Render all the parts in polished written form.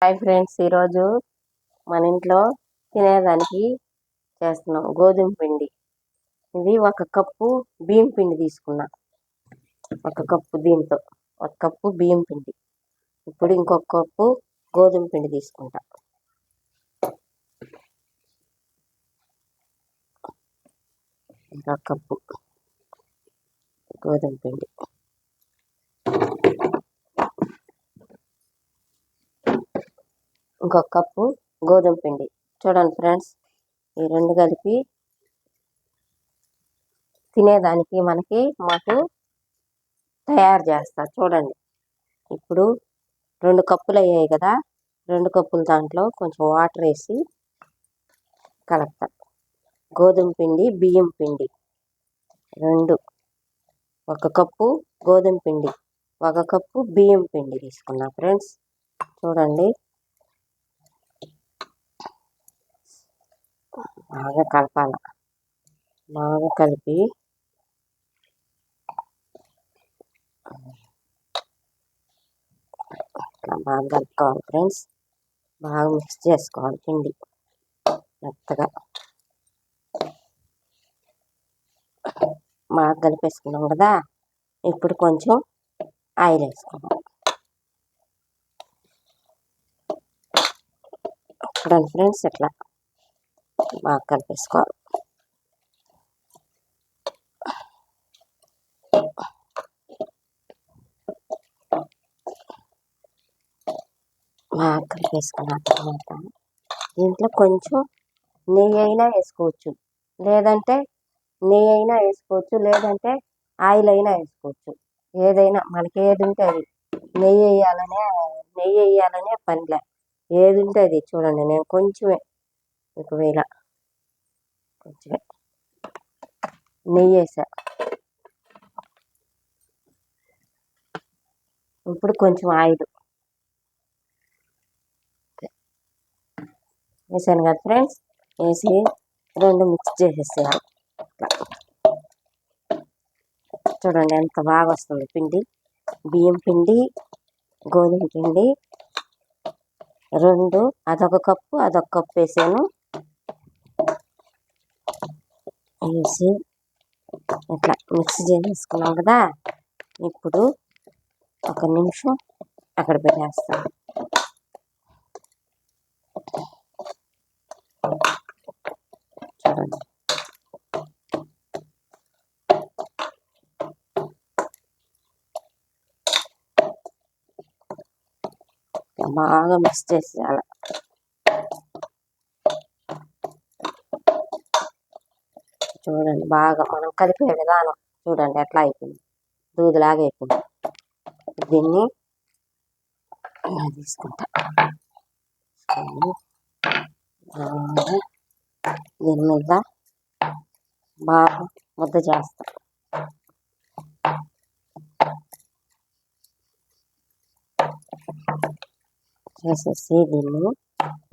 Hi friends, ఈరోజు మన ఇంట్లో తినేదానికి చేస్తున్నాం గోధుమ పిండి. ఇది 1 కప్పు బియ్యం పిండి తీసుకున్నా. 1 కప్పు దీంతో 1 కప్పు బియ్యం పిండి. ఇప్పుడు ఇంకొక కప్పు గోధుమ పిండి తీసుకుంటా. ఇంకా కప్పు గోధుమ పిండి. ఇంకొక కప్పు గోధుమ పిండి. చూడండి ఫ్రెండ్స్, ఈ రెండు కలిపి తినేదానికి మాకు తయారు చేస్తా. చూడండి, ఇప్పుడు 2 కప్పులు అయ్యాయి కదా, 2 కప్పుల దాంట్లో కొంచెం వాటర్ వేసి కలుపుతా. గోధుమ పిండి, బియ్యం పిండి 2, 1 కప్పు గోధుమ పిండి, 1 కప్పు బియ్యం పిండి తీసుకున్నా. ఫ్రెండ్స్ చూడండి, బాగా కలపాల. బాగా కలిపి బాగా కలుపుకోవాలి ఫ్రెండ్స్. బాగా మిక్స్ చేసుకోవాలి పిండి మెత్తగా. బాగా కలిపేసుకున్నాం కదా, ఇప్పుడు కొంచెం ఆయిల్ వేసుకోవాలి. చూడండి ఫ్రెండ్స్, ఇట్లా బాగా కలిపేసుకోవాలి. బాగా కలిపేసుకున్న తర్వాత దీంట్లో కొంచెం నెయ్యి అయినా వేసుకోవచ్చు, లేదంటే ఆయిల్ అయినా వేసుకోవచ్చు. ఏదైనా మనకి ఏది ఉంటే అది. నెయ్యి వేయాలనే పనిలే, ఏది ఉంటే అది. చూడండి, నేను కొంచెమే, ఒకవేళ కొంచెమే నెయ్యి వేసా. ఇప్పుడు కొంచెం ఆయిల్ వేసాను కదా ఫ్రెండ్స్, వేసి 2 మిక్స్ చేసేసేయాలి. చూడండి ఎంత బాగా వస్తుంది పిండి. బియ్యం పిండి, గోధుమ పిండి 2, అదొక కప్పు వేసాను. వేసి ఇట్లా మిక్స్ చేసేసుకున్నాం కదా, ఇప్పుడు 1 నిమిషం అక్కడ పెట్టేస్తాను. చూడండి, బాగా మిక్స్ చేసేయాలి. చూడండి, బాగా మనం కలిపే విధానం చూడండి ఎట్లా అయిపోయింది, దూదిలాగా అయిపోయింది. దీన్ని తీసుకుంటా. దీని మీద బాగా ముద్ద చేస్తా. చేసేసి దీన్ని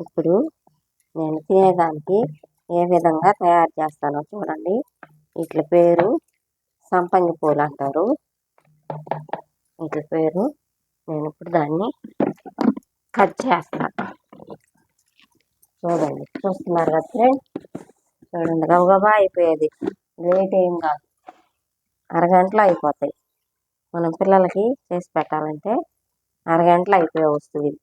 ఇప్పుడు నేను తినేదానికి ఏ విధంగా తయారు చేస్తానో చూడండి. వీటి పేరు సంపంగి పూలు అంటారు. వీటి పేరు నేను ఇప్పుడు దాన్ని కట్ చేస్తాను. చూడండి, చూస్తున్నారు కదా ఫ్రెండ్స్. చూడండి, గబగబా అయిపోయేది, లేట్ ఏం కాదు, అరగంటలో అయిపోతాయి. మనం పిల్లలకి చేసి పెట్టాలంటే అరగంటలో అయిపోయే వస్తువు ఇది.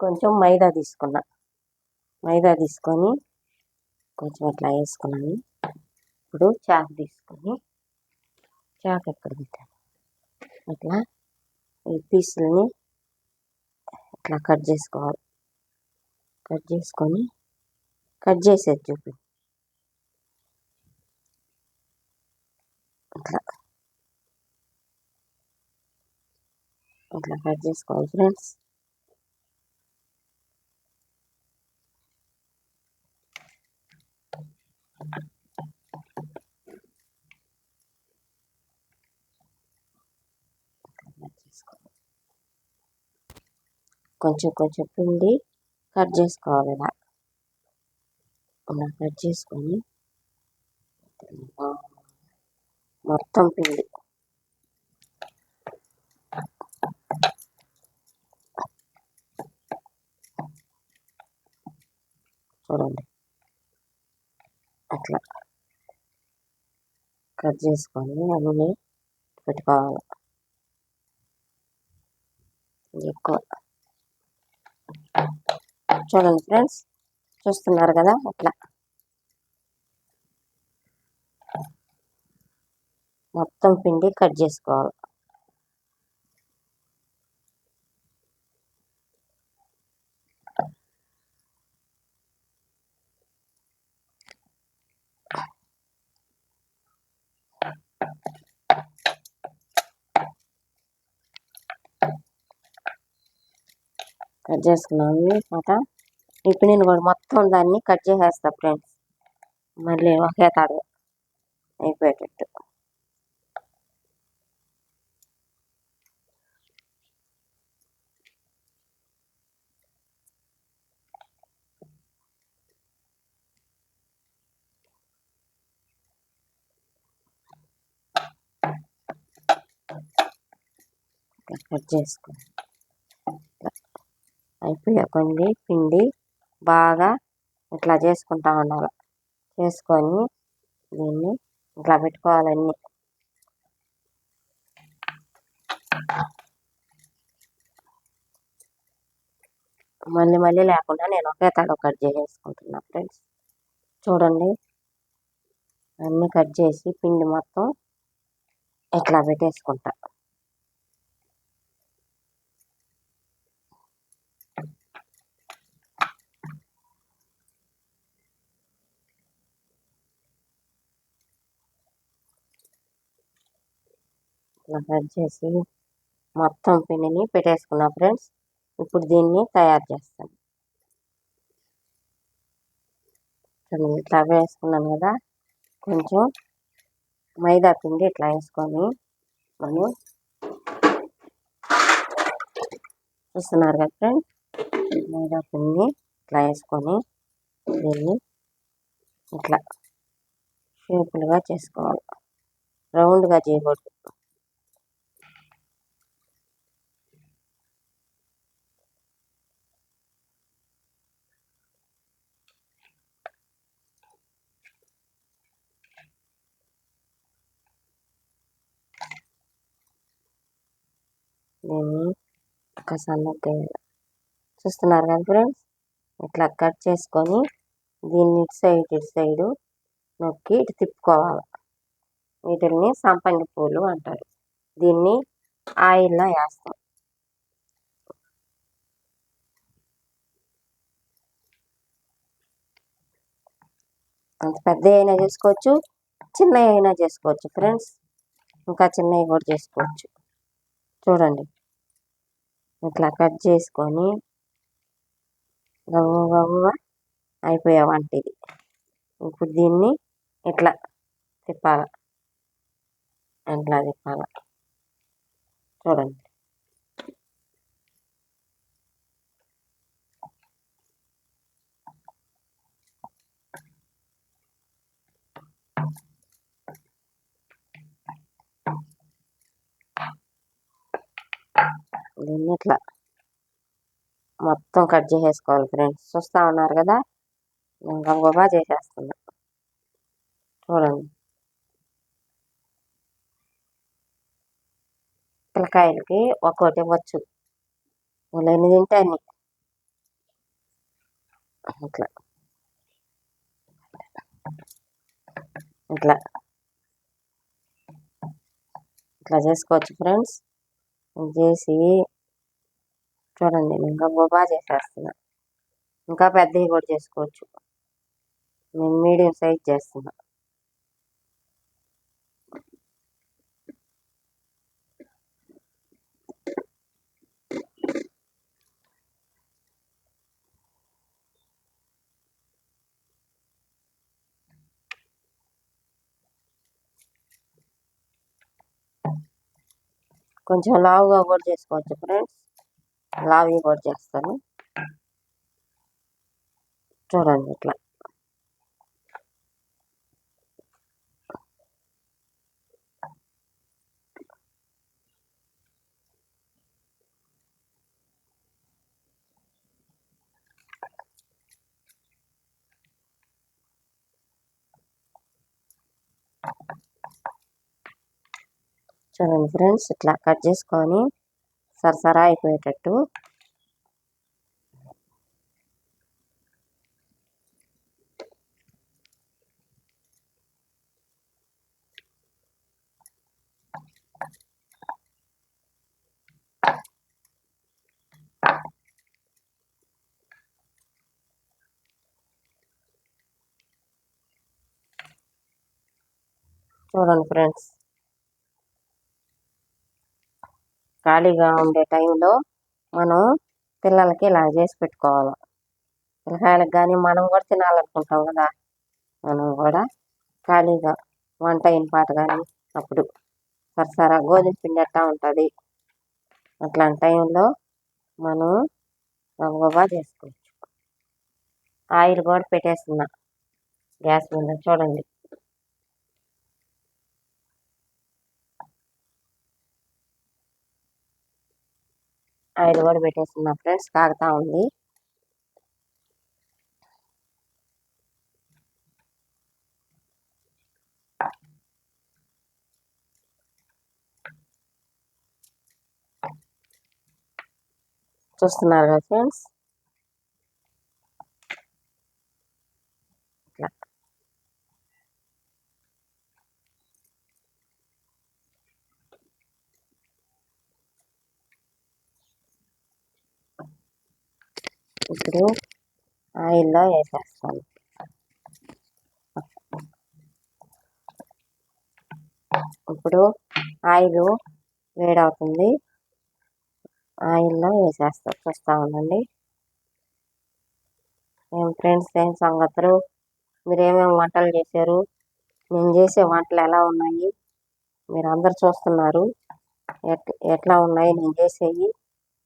కొంచెం మైదా తీసుకొని కొంచెం ఇట్లా వేసుకున్నాను. ఇప్పుడు చాకు తీసుకొని, చాకు ఎక్కడ పెట్టాను, ఇట్లా ఈ పీసులని ఇట్లా కట్ చేసుకోవాలి. కట్ చేసేది చూపి. ఇట్లా కట్ చేసుకోవాలి ఫ్రెండ్స్. కొంచెం పిండి కట్ చేసుకోవాలి. ఇలా కట్ చేసుకొని మొత్తం పిండి చూడండి అట్లా కట్ చేసుకొని అన్నీ పెట్టుకోవాలి. ఎక్కువ చూడండి ఫ్రెండ్స్, చూస్తున్నారు కదా ఇట్లా మొత్తం పిండి కట్ చేసుకోవాలి. కట్ చేసుకున్నాము తర్వాత ఈ పిండిని కూడా మొత్తం దాన్ని కట్ చేసేస్తా ఫ్రెండ్స్, మళ్ళీ ఒకే తాడు అయిపోయేటట్టు. కట్ చేసుకో అయిపోయాకండి పిండి బాగా ఇట్లా చేసుకుంటా ఉండాలి. చేసుకొని దీన్ని ఇట్లా పెట్టుకోవాలన్నీ. మళ్ళీ మళ్ళీ లేకుండా నేను ఒకే తాడు కట్ చేసేసుకుంటున్నా ఫ్రెండ్స్. చూడండి అన్నీ కట్ చేసి పిండి మొత్తం ఇట్లా పెట్టేసుకుంటా. ఇట్లా కట్ చేసి మొత్తం పిండిని పెట్టేసుకున్నా ఫ్రెండ్స్. ఇప్పుడు దీన్ని తయారు చేస్తాను. ఇట్లా వేసుకున్నాను కదా, కొంచెం మైదా పిండి ఇట్లా వేసుకొని మనం చూస్తున్నారు కదా ఫ్రెండ్స్, మైదా పిండి ఇట్లా వేసుకొని దీన్ని ఇట్లా షేపులుగా చేసుకోవాలి. రౌండ్గా చేయకూడదు. దీన్ని ఒక సన్నగా చూస్తున్నారు కదా ఫ్రెండ్స్, ఇట్లా కట్ చేసుకొని దీన్ని ఇటు సైడు నొక్కి ఇటు తిప్పుకోవాలి. వీటిని సంపంగి పూలు అంటారు. దీన్ని ఆయిల్లో వేస్తాం. అంత పెద్ద అయినా చేసుకోవచ్చు, చిన్న అయినా చేసుకోవచ్చు ఫ్రెండ్స్. ఇంకా చిన్నవి కూడా చేసుకోవచ్చు. చూడండి ఇట్లా కట్ చేసుకొని గవ్వ అయిపోయే వంటిది. ఇప్పుడు దీన్ని ఇట్లా తిప్పాల, ఇట్లా తిప్పాల. చూడండి దీన్ని ఇట్లా మొత్తం కట్ చేసేసుకోవాలి ఫ్రెండ్స్. చూస్తూ ఉన్నారు కదా, నేను గబగబా చేసేస్తున్నా. చూడండి పిల్లకాయలకి ఒక్కోటి ఇవ్వచ్చు, వాళ్ళు ఎన్ని తింటే అన్ని. ఇట్లా ఇట్లా ఇట్లా చేసుకోవచ్చు ఫ్రెండ్స్. చేసి చూడండి నేను గబగబా చేసేస్తున్నా. ఇంకా పెద్దవి కూడా చేసుకోవచ్చు. నేను మీడియం సైజ్ చేస్తున్నా. కొంచెం లావుగా కూడా చేసుకోవచ్చు ఫ్రెండ్స్. లావుగా కూడా చేస్తాను. చూడండి ఇట్లా చూడండి ఫ్రెండ్స్, ఇట్లా కట్ చేసుకొని సరసరా అయిపోయేటట్టు చూడండి ఫ్రెండ్స్. ఖాళీగా ఉండే టైంలో మనం పిల్లలకి ఇలా చేసి పెట్టుకోవాలి. పిల్లకాయలకు కానీ మనం కూడా తినాలనుకుంటాం కదా, మనం కూడా ఖాళీగా వంట అయిన పాట కానీ అప్పుడు సరసరా గోధుమ పిండి ఎట్టా ఉంటుంది, అట్లాంటి టైంలో మనం గబగబా చేసుకోవచ్చు. ఆయిల్ కూడా పెట్టేస్తున్నా గ్యాస్ మీద. చూడండి, ఆయిల్ కూడా పెట్టేస్తున్నా ఫ్రెండ్స్, కాగుతా ఉంది. చూస్తున్నారు కదా ఫ్రెండ్స్, ఇట్లా ఇప్పుడు ఆయిల్లో వేసేస్తాను. ఇప్పుడు ఆయిల్ వేడవుతుంది, ఆయిల్లో వేసేస్తా. చూస్తూ ఉండండి. ఏం ఫ్రెండ్స్, ఏం సంగతులు, మీరు ఏమేమి వంటలు చేశారు, నేను చేసే వంటలు ఎలా ఉన్నాయి, మీరు అందరు చూస్తున్నారు. ఎట్లా ఉన్నాయి నేను చేసేవి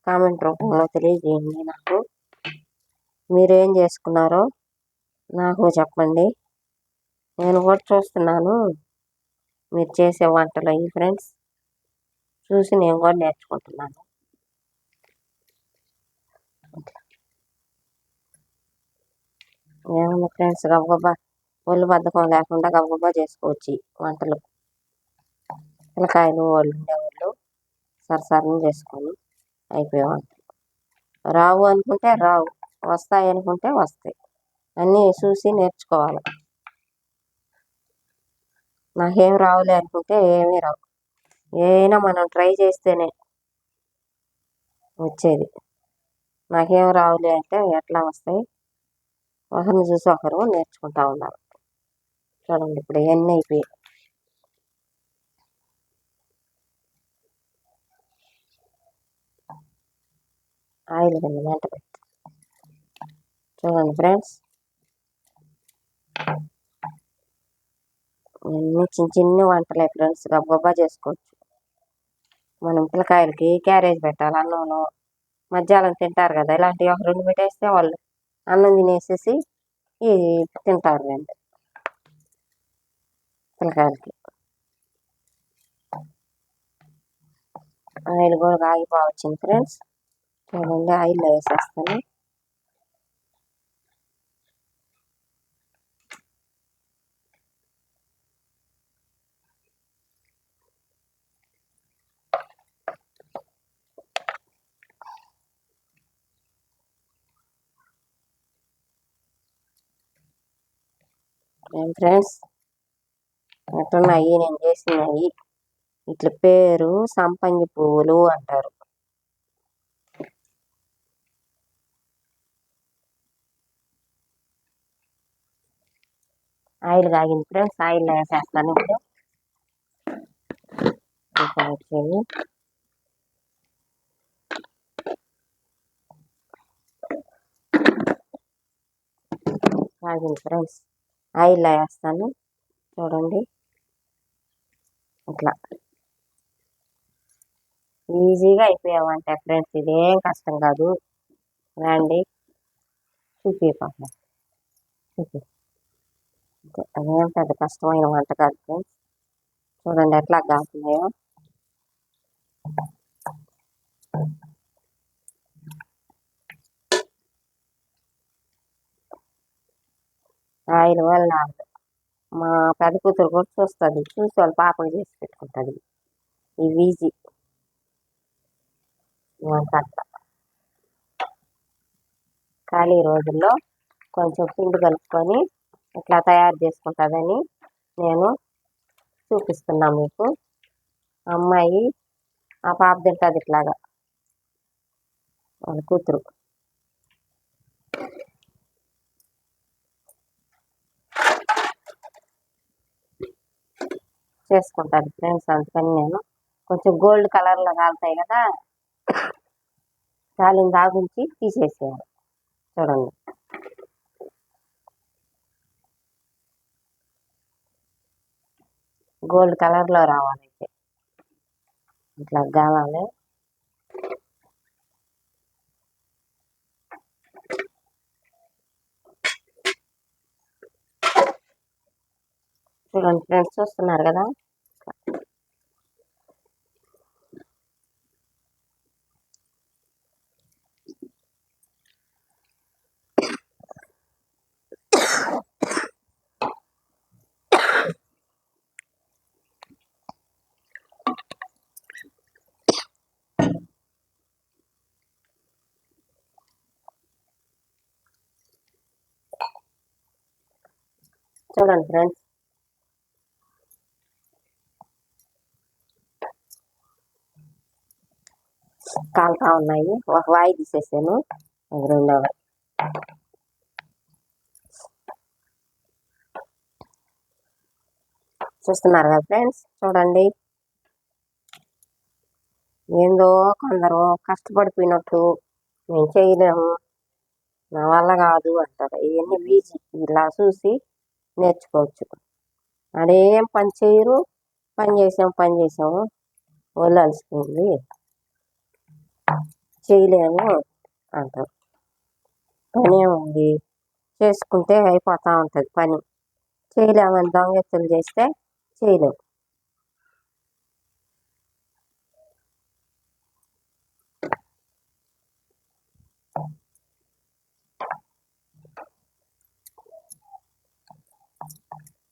కామెంట్ రూపంలో తెలియజేయండి. నాకు మీరేం చేసుకున్నారో నాకు చెప్పండి. నేను కూడా చూస్తున్నాను మీరు చేసే వంటలు అయ్యి ఫ్రెండ్స్, చూసి నేను కూడా నేర్చుకుంటున్నాను. ఏమన్నా ఫ్రెండ్స్, గబగబా ఒళ్ళు బద్ధకం లేకుండా గబగబా చేసుకోవచ్చు వంటలు. పిల్లకాయలు వాళ్ళు ఉండేవాళ్ళు సరసరం చేసుకొని అయిపోయే వంటలు. రావు అనుకుంటే రావు, వస్తాయి అనుకుంటే వస్తాయి. అన్నీ చూసి నేర్చుకోవాలి. నాకేం రావులే అనుకుంటే ఏమీ రావు. ఏమైనా మనం ట్రై చేస్తేనే వచ్చేది. నాకేం రావులే అంటే ఎట్లా వస్తాయి? ఒకరిని చూసి ఒకరు నేర్చుకుంటా ఉన్నారు. చూడండి, ఇప్పుడు ఇవన్నీ అయిపోయాయి. ఆయిల్ కింద మంట పెట్టి చూడండి ఫ్రెండ్స్, ఇవన్నీ చిన్న చిన్న వంటలే ఫ్రెండ్స్, గబగబా చేసుకోవచ్చు. మనం పిల్లకాయలకి క్యారేజ్ పెట్టాలి అన్నంలో, మధ్యాహ్నం తింటారు కదా, ఇలాంటివి ఒక రెండు పెట్టేస్తే వాళ్ళు అన్నం తినేసేసి తింటారు రండి పిల్లకాయలకి. ఆయిల్ కూడా కాగిపోవచ్చింది ఫ్రెండ్స్. చూడండి, ఆయిల్లో వేసేస్తాను. ఏం ఫ్రెండ్స్, ఎట్టున్నాయి నేను చేసినవి? ఇట్ల పేరు సంపంగి పువ్వులు అంటారు. ఆయిల్ కాగింది ఫ్రెండ్స్, ఆయిల్లో వేసేస్తాను. ఇప్పుడు వచ్చేది కాగింది ఫ్రెండ్స్, ఆయిల్లో వేస్తాను. చూడండి, ఇట్లా ఈజీగా అయిపోయావంటే ఫ్రెండ్స్, ఇదేం కష్టం కాదు. రండి చూపి పాప, చూపి. అదేం పెద్ద కష్టమైన వంట కాదు ఫ్రెండ్స్. చూడండి ఎట్లా కాస్తున్నాయో. ఆయిల్ వల్ల మా పెద్ద కూతురు కూడా చూస్తుంది, చూసి వాళ్ళ పాపకు చేసి పెట్టుకుంటుంది. ఇవి ఈజీ వంట. ఖాళీ రోజుల్లో కొంచెం పిండి కలుపుకొని ఇట్లా తయారు చేసుకుంటుందని నేను చూపిస్తున్నా మీకు. అమ్మాయి ఆ పాప తింటుంది ఇట్లాగా, వాళ్ళ కూతురు చేసుకుంటారు ఫ్రెండ్స్. అందుకని నేను కొంచెం గోల్డ్ కలర్లో కాలుతాయి కదా, కాలిన దాగుంచి తీసేసేయాలి. చూడండి, గోల్డ్ కలర్లో రావాలైతే ఇట్లా కావాలి. చూడండి ఫ్రెండ్స్, చూస్తున్నారు కదా. చూడండి ఫ్రెండ్స్, కాలుతా ఉన్నాయి. ఒక వాయి తీసేసాను, అది రెండో వాయి. చూస్తున్నారు కదా ఫ్రెండ్స్, చూడండి. ఏందో కొందరు కష్టపడిపోయినట్టు మేము చేయలేము, నా వల్ల కాదు అంటారు. ఇవన్నీ ఈజీ, ఇలా చూసి నేర్చుకోవచ్చు. అదేం పని చేయరు, పని చేసాము ఒళ్ళు అలసిపోయింది చేయలేము అంటారు. పని ఏముంది, చేసుకుంటే అయిపోతూ ఉంటుంది పని. చేయలేమని దొంగెత్తులు చేస్తే చేయలేము.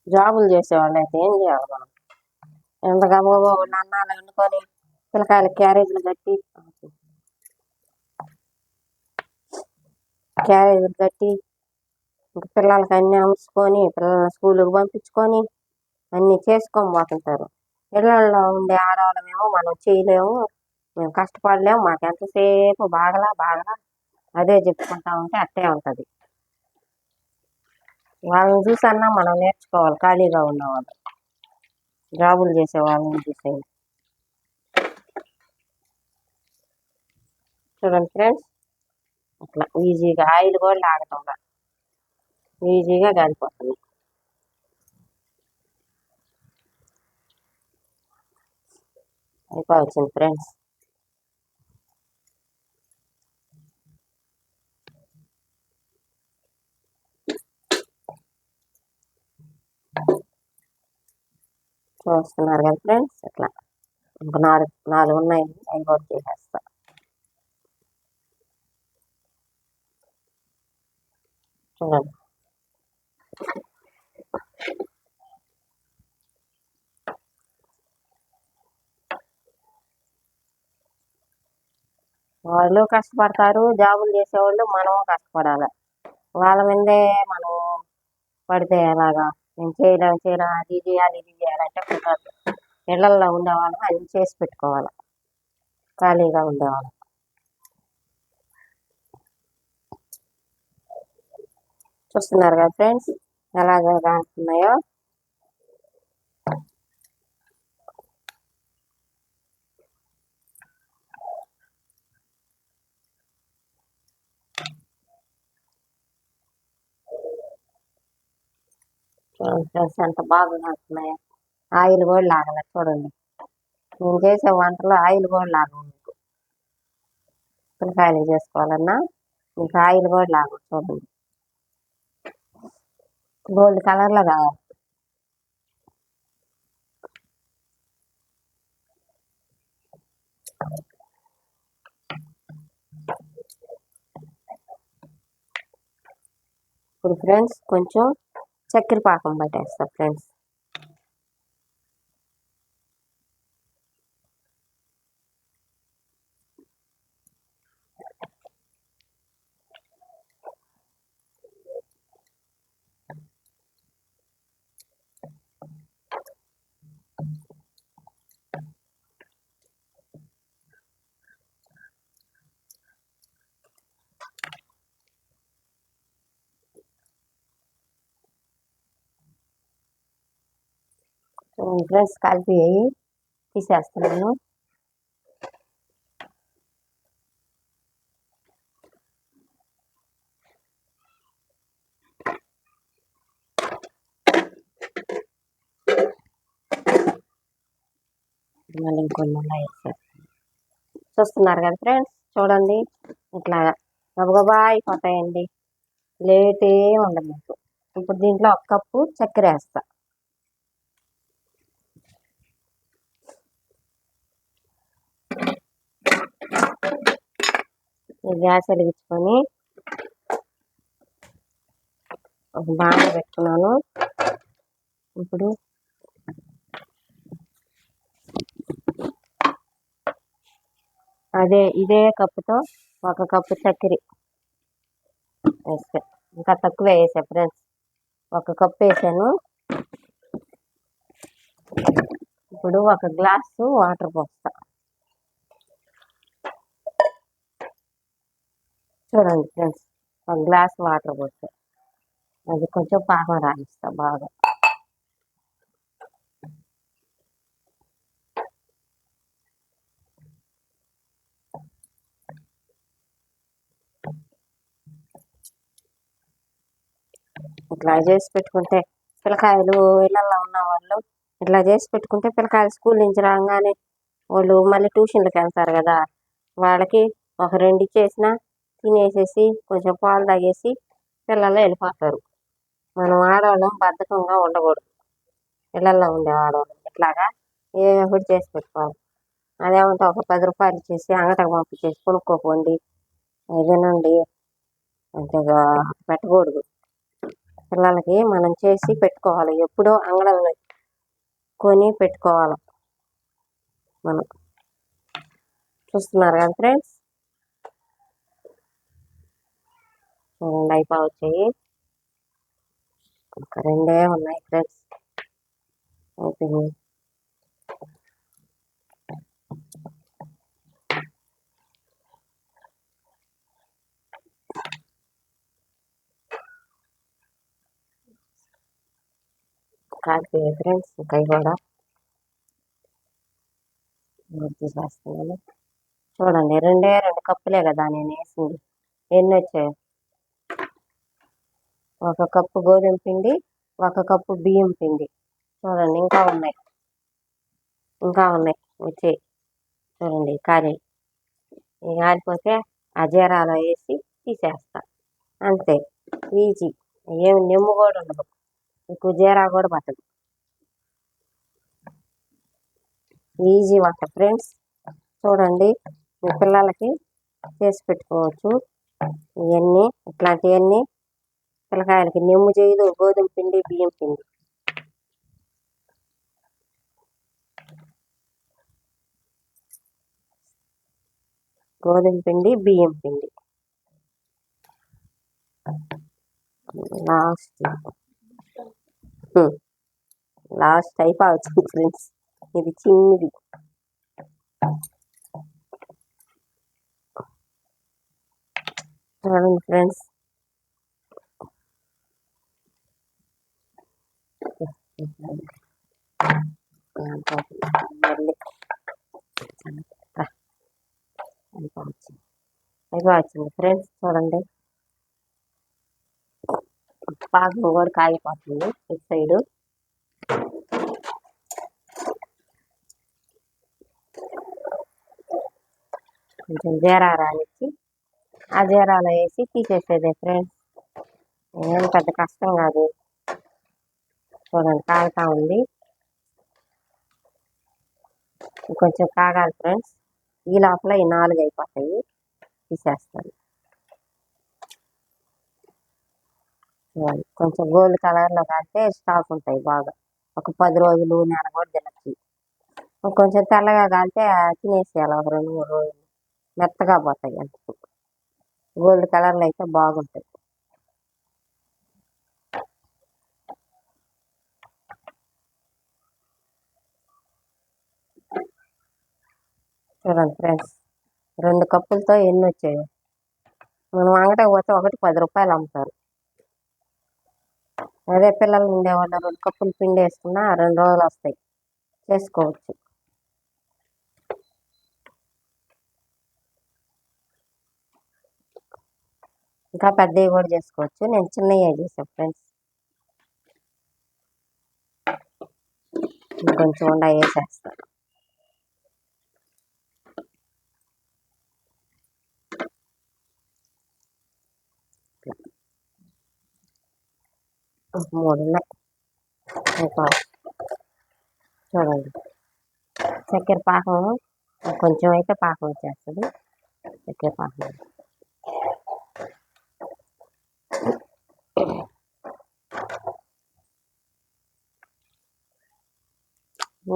జాబులు చేసేవాళ్ళు అయితే ఏం చేయాలి మనం? ఎంత గబగబా అన్నాలు వండుకొని పిల్లకాయలకి క్యారేజీలు కట్టి ఇంక పిల్లలకి అన్నీ అమర్చుకొని పిల్లల్ని స్కూల్కి పంపించుకొని అన్నీ చేసుకొని పోతుంటారు. ఇళ్ళల్లో ఉండే ఆడవాళ్ళమేమో మనం చేయలేము, మేము కష్టపడలేము, మాకు ఎంతసేపు బాగలా అదే చెప్పుకుంటా ఉంటే అట్టే ఉంటుంది. వాళ్ళని చూసన్నా మనం నేర్చుకోవాలి. ఖాళీగా ఉన్నవాళ్ళు, జాబులు చేసే వాళ్ళని చూసే. చూడండి ఫ్రెండ్స్, అట్లా ఈజీగా ఆయిల్ కూడా లాగకుండా ఈజీగా కాలిపోతుంది. అయిపోవచ్చింది ఫ్రెండ్స్. చూస్తున్నారు కదా ఫ్రెండ్స్, ఇట్లా ఇంకా నాలుగు ఉన్నాయి, అవి కూడా చేసేస్తా. చూడండి, వాళ్ళు కష్టపడతారు, జాబులు చేసేవాళ్ళు, మనము కష్టపడాలి. వాళ్ళ మీదే మనం పడితే ఎలాగా? నేను చేయలేం అది ఇది చేయాలంటే కుదరదు. ఇళ్లల్లో ఉండేవాళ్ళం అన్ని చేసి పెట్టుకోవాలి, ఖాళీగా ఉండేవాళ్ళం. చూస్తున్నారు కదా ఫ్రెండ్స్, ఎలాగ కాస్తున్నాయో. చూడండి ఫ్రెండ్స్, ఎంత బాగా కాస్తున్నాయో. ఆయిల్ కూడా లాగలేదు. చూడండి, నేను చేసే వంటలో ఆయిల్ కూడా లాగవు. మీకు పిల్లకాయలు చేసుకోవాలన్నా మీకు ఆయిల్ కూడా లాగవు. చూడండి, గోల్డ్ కలర్లో కావాలి. ఇప్పుడు ఫ్రెండ్స్ కొంచెం చక్కెర పాకం పట్టేస్తా ఫ్రెండ్స్. ఫ్రెండ్స్ కలిపి తీసేస్తున్నాను. మళ్ళీ ఇంకొన్ని వేస్తారు. చూస్తున్నారు కదా ఫ్రెండ్స్, చూడండి ఇట్లాగా గబగబా అయిపోతాయండి, లేటే ఉండదు మీకు. ఇప్పుడు దీంట్లో ఒక కప్పు చక్కెర వేస్తా. గ్యాస్ వెలిగించుకొని ఒక బాగా పెట్టుకున్నాను. ఇప్పుడు ఇదే కప్పుతో ఒక కప్పు చక్కెర వేస్తే, ఇంకా తక్కువ వేసా ఫ్రెండ్స్, ఒక కప్పు వేసాను. ఇప్పుడు ఒక గ్లాసు వాటర్ పోస్తా. చూడండి ఫ్రెండ్స్, ఒక గ్లాస్ వాటర్ పోస్తా. అది కొంచెం పాకం రాగిస్తా బాగా. ఇట్లా చేసి పెట్టుకుంటే పిల్లకాయలు ఇళ్ళల్లో ఉన్న వాళ్ళు ఇట్లా చేసి పెట్టుకుంటే పిల్లకాయలు స్కూల్ నుంచి రాగానే వాళ్ళు మళ్ళీ ట్యూషన్లకు వెళ్తారు కదా, వాళ్ళకి ఒక 2 ఇచ్చేసినా తినేసేసి కొంచెం పాలు తాగేసి పిల్లలు వెళ్ళిపోతారు. మనం ఆడవాళ్ళం బద్ధకంగా ఉండకూడదు. ఇళ్ళల్లో ఉండే ఆడవాళ్ళం ఇట్లాగా ఏదో ఒకటి చేసి పెట్టుకోవాలి. అదేమంటే ఒక 10 రూపాయలు ఇచ్చేసి అంగటకు పంపించేసి కొనుక్కోపోండి ఏదేనండి అంతగా పెట్టకూడదు. పిల్లలకి మనం చేసి పెట్టుకోవాలి. ఎప్పుడో అంగడంలో కొని పెట్టుకోవాలి మనం. చూస్తున్నారు కదా ఫ్రెండ్స్, చూడండి అయిపోవచ్చాయి. ఒక 2 ఉన్నాయి ఫ్రెండ్స్, అయిపోయింది. కాలిపోయాయి ఫ్రెండ్స్, ఇంకా కూడా తీసేస్తున్నాను. చూడండి 2 కప్పులే కదా నేను వేసింది. ఎన్ని వచ్చాయి? ఒక కప్పు గోధుమ పిండి, ఒక కప్పు బియ్యం పిండి. చూడండి ఇంకా ఉన్నాయి వచ్చాయి. చూడండి కారీ కాలిపోతే ఆ జీరాలో వేసి తీసేస్తా, అంతే. ఈజీ, ఏమి నిమ్ము కూడా ఉండదు, మీకు జీరా కూడా పట్టదు. ఈజీ వంట ఫ్రెండ్స్, చూడండి మీ పిల్లలకి చేసి పెట్టుకోవచ్చు. ఇవన్నీ ఇట్లాంటివన్నీ పిల్లకాయలకి నిమ్ము చేయదు. గోధుమ పిండి, బియ్యం పిండి. గోధుమ పిండి, బియ్యం పిండి. లాస్ట్ అయిపోవచ్చు ఫ్రెండ్స్, ఇది చిన్నది. చూడండి ఫ్రెండ్స్, అయిపోవచ్చింది ఫ్రెండ్స్. చూడండి పాకం కూడా కాగిపోతుంది ఇటు సైడు. కొంచెం జీరా రానిచ్చి ఆ జీరాలో వేసి తీసేసేదే ఫ్రెండ్స్, ఏం పెద్ద కష్టం కాదు. చూడండి కాగుతా ఉంది, కొంచెం కాగాలి ఫ్రెండ్స్. ఈ లోపల ఈ 4 అయిపోతాయి, తీసేస్తాను. కొంచెం గోల్డ్ కలర్లో కాస్తే స్టాక్ ఉంటాయి బాగా, ఒక 10 రోజులు, నెల కూడా తినచ్చు. కొంచెం తెల్లగా కాలితే తినేసేయాలి, ఒక 2-3 రోజులు మెత్తగా పోతాయి. అందుకు గోల్డ్ కలర్లో అయితే బాగుంటాయి. చూడండి ఫ్రెండ్స్, 2 కప్పులతో ఎన్ని వచ్చాయి. మనం అంగటకు పోతే ఒకటి 10 రూపాయలు అమ్ముతారు. అదే పిల్లలు ఉండేవాళ్ళు 2 కప్పులు పిండి వేసుకున్నా 2 రోజులు వస్తాయి. చేసుకోవచ్చు. ఇంకా పెద్దవి కూడా చేసుకోవచ్చు. నేను చిన్నవి చేసాను ఫ్రెండ్స్. ఇంకొంచెం ఉండ వేసేస్తాను. మూడు ఉన్నాయి. చూడండి, చక్కెర పాకం కొంచెం అయితే పాకం వచ్చేస్తుంది. చక్కెర పాకం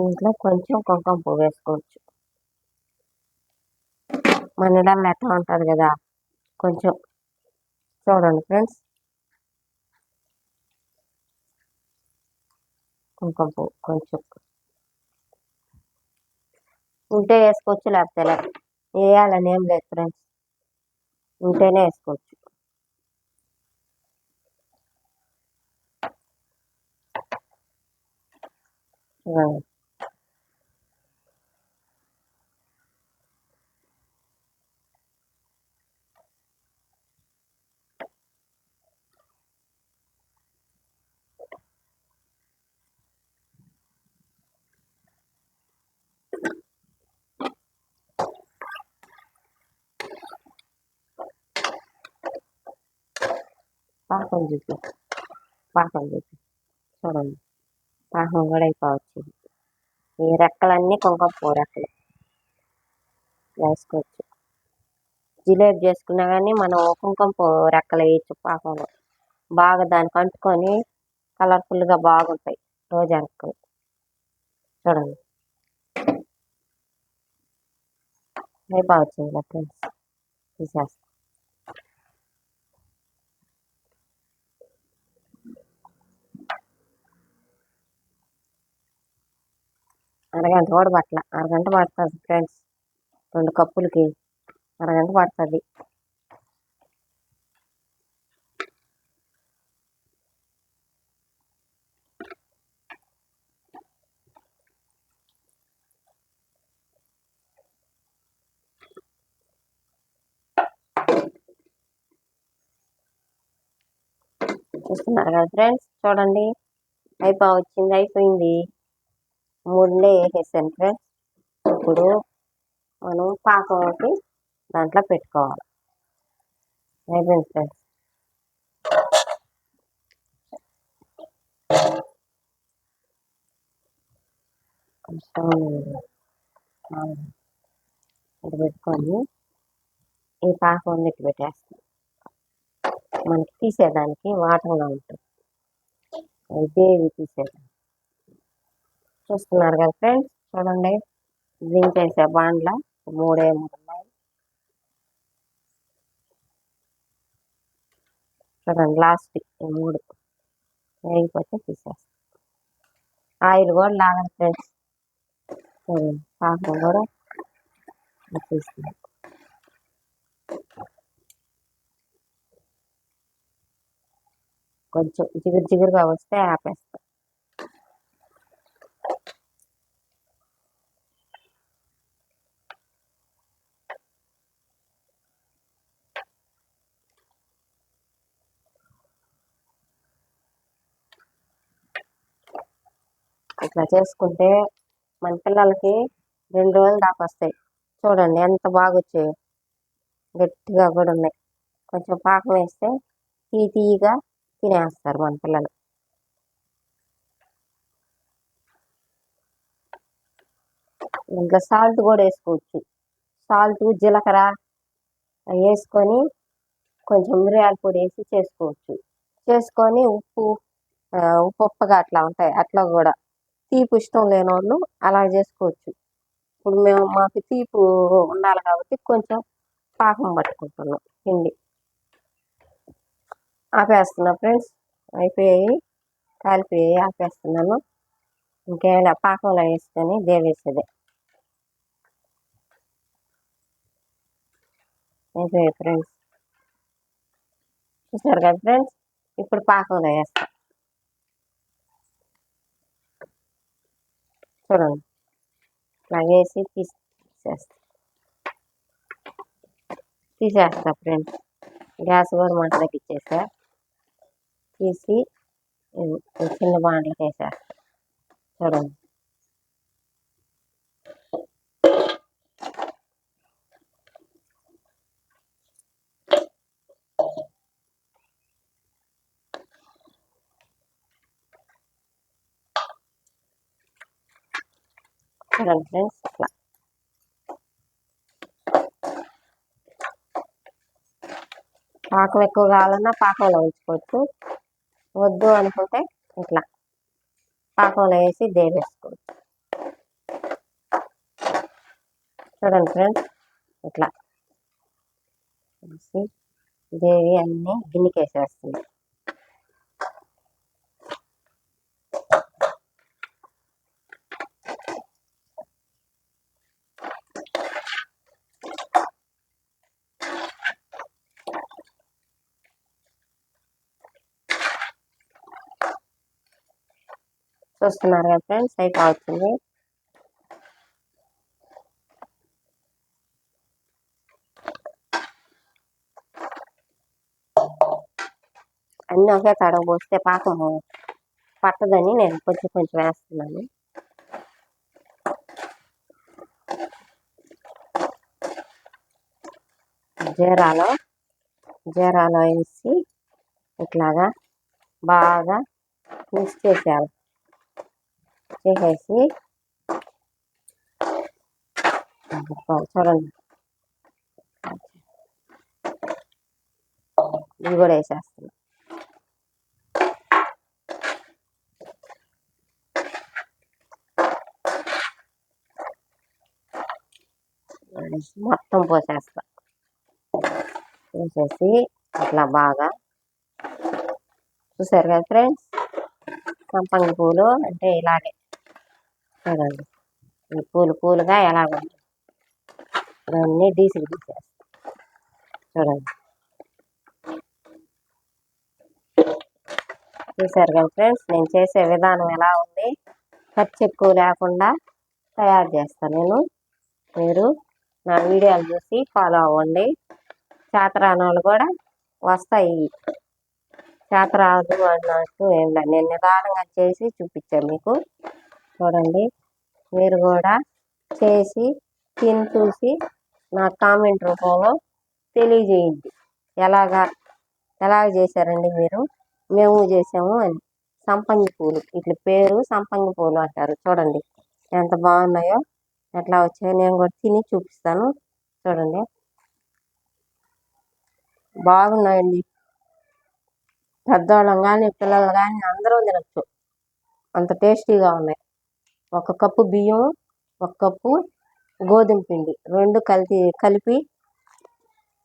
ఇంట్లో కొంచెం కుంకుమ పువ్వు వేసుకోవచ్చు. మన ఇళ్ళల్లో ఎట్లా ఉంటుంది కదా, కొంచెం చూడండి ఫ్రెండ్స్, కుంకుమ పువ్వు కొంచెం ఉంటే వేసుకోవచ్చు, లేకపోతే లేదు. వేయాలని ఏం లేదు ఫ్రెండ్స్, ఉంటేనే వేసుకోవచ్చు. పాకం చూపి చూడండి, పాకం కూడా అయిపోవచ్చు. ఈ రెక్కలన్నీ కుంకుమ పువ్వు రెక్కలు వేసుకోవచ్చు. జిలేబీ చేసుకున్నా కానీ మనం కుంకుమ పువ్వు రెక్కలు వేయచ్చు పాకంలో. బాగా దానికి అంటుకొని కలర్ఫుల్గా బాగుంటాయి రోజా రెక్కలు. చూడండి, అయిపోవచ్చు ఫ్రెండ్స్. తీసేస్తాం. అరగంట కూడా అరగంట పడుతుంది ఫ్రెండ్స్. 2 కప్పులకి అరగంట పడుతుంది. చూస్తున్నారు కదా ఫ్రెండ్స్, చూడండి అయిపోయింది. 3 వేసేసాను ఫ్రెండ్స్. ఇప్పుడు మనం పాకంకి దాంట్లో పెట్టుకోవాలి. అయిపోయింది ఫ్రెండ్స్. ఇటు పెట్టుకొని ఈ పాకం ఇటు పెట్టేస్తాం. మనకి తీసేదానికి వాటర్గా ఉంటుంది, దేవి తీసేదాన్ని. చూస్తున్నారు కదా ఫ్రెండ్స్, చూడండి దించేసే బాండ్ల 3 ఉన్నాయి. చూడండి, లాస్ట్ 3 వేగిపోతే తీసేస్తాం. ఆయిల్ కూడా లాగదు ఫ్రెండ్స్. పాకం కూడా తీస్తున్నాం. కొంచెం జిగురుగా వస్తే ఆపేస్తాం. ఇట్లా చేసుకుంటే మన పిల్లలకి 2 రోజుల దాకా వస్తాయి. చూడండి ఎంత బాగా వచ్చాయో, గట్టిగా కూడా ఉన్నాయి. కొంచెం పాకం వేస్తే తీయగా తినేస్తారు మన పిల్లలు. ఇంకా సాల్ట్ కూడా వేసుకోవచ్చు. సాల్ట్, జీలకర్ర వేసుకొని కొంచెం మిరియాల పొడి వేసి చేసుకోవచ్చు. చేసుకొని ఉప్పుగా అట్లా ఉంటాయి. అట్లా కూడా తీపి ఇష్టం లేని వాళ్ళు అలా చేసుకోవచ్చు. ఇప్పుడు మాకు తీపి ఉండాలి కాబట్టి కొంచెం పాకం పట్టుకుంటున్నాం. పిండి ఆపేస్తున్నా ఫ్రెండ్స్. అయిపోయాయి, కాలిపోయాయి, ఆపేస్తున్నాను. ఇంకేమైనా పాకంలో వేసుకొని దేవేసేదే. అయిపోయాయి ఫ్రెండ్స్. చూసారు కదా ఫ్రెండ్స్, ఇప్పుడు పాకంలో వేస్తాం. చూడండి ఇలాగేసి తీసేస్తా ఫ్రెండ్స్. గ్యాస్ కూడా మంట తగ్గించేసా. తీసి చిన్న బాండ్లకి వేసేస్తా. చూడండి ఫ్రెండ్స్ ఇట్లా పాకం ఎక్కువ కావాలన్నా పాకంలో ఉంచుకోవచ్చు. వద్దు అనుకుంటే ఇట్లా పాకంలో వేసి దేవేసుకోవచ్చు. చూడండి ఫ్రెండ్స్ ఇట్లా వేసి దేవి అన్నీ గిన్నెకి వేసేస్తుంది. చూస్తున్నారు కదా ఫ్రెండ్స్, అయిపోతుంది. అన్నీ ఒకే తడవ పోస్తే పాకం పట్టదని నేను కొంచెం కొంచెం వేస్తున్నాను. జీరాలో వేసి ఇట్లాగా బాగా మిక్స్ చేసేయాలి. చేసేసి చూడండి ఇది కూడా వేసేస్తున్నాను. మొత్తం పోసేస్తా. పోసేసి అట్లా బాగా చూసారు కదా ఫ్రెండ్స్, సంపంగి పూలు అంటే ఇలాగే చూడండి. ఈ పూలుగా ఎలాగ దాన్ని డీసిల్ తీసేస్తా. చూడండి చూసారు కదా ఫ్రెండ్స్, నేను చేసే విధానం ఎలా ఉంది. ఖర్చు ఎక్కువ లేకుండా తయారు చేస్తాను నేను. మీరు నా వీడియోలు చూసి ఫాలో అవ్వండి. చేతరాని కూడా వస్తాయి. చేతరాదు అన్నట్టు ఏం లేదు, నేను నిదానంగా చేసి చూపించాను మీకు. చూడండి మీరు కూడా చేసి తిని చూసి నా కామెంట్ రూపంలో తెలియజేయండి. ఎలాగ చేశారండి మీరు, మేము చేసాము అని. సంపంగి పూలు ఇట్లా పేరు సంపంగి పూలు అంటారు. చూడండి ఎంత బాగున్నాయో, ఎట్లా వచ్చాయో నేను కూడా తిని చూపిస్తాను. చూడండి బాగున్నాయండి. పెద్దవాళ్ళం కానీ పిల్లలు కానీ అందరూ తినచ్చు, అంత టేస్టీగా ఉన్నాయి. 1 కప్పు బియ్యం, 1 కప్పు గోధుమ పిండి రెండు కలిపి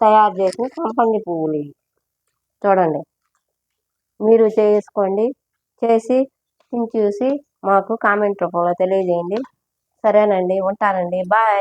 తయారు చేసిన సంపంగి పువ్వులు. చూడండి మీరు చేసుకోండి. చేసి తిని చూసి మాకు కామెంట్ రూపంలో తెలియజేయండి. సరేనండి, ఉంటానండి, బాయ్.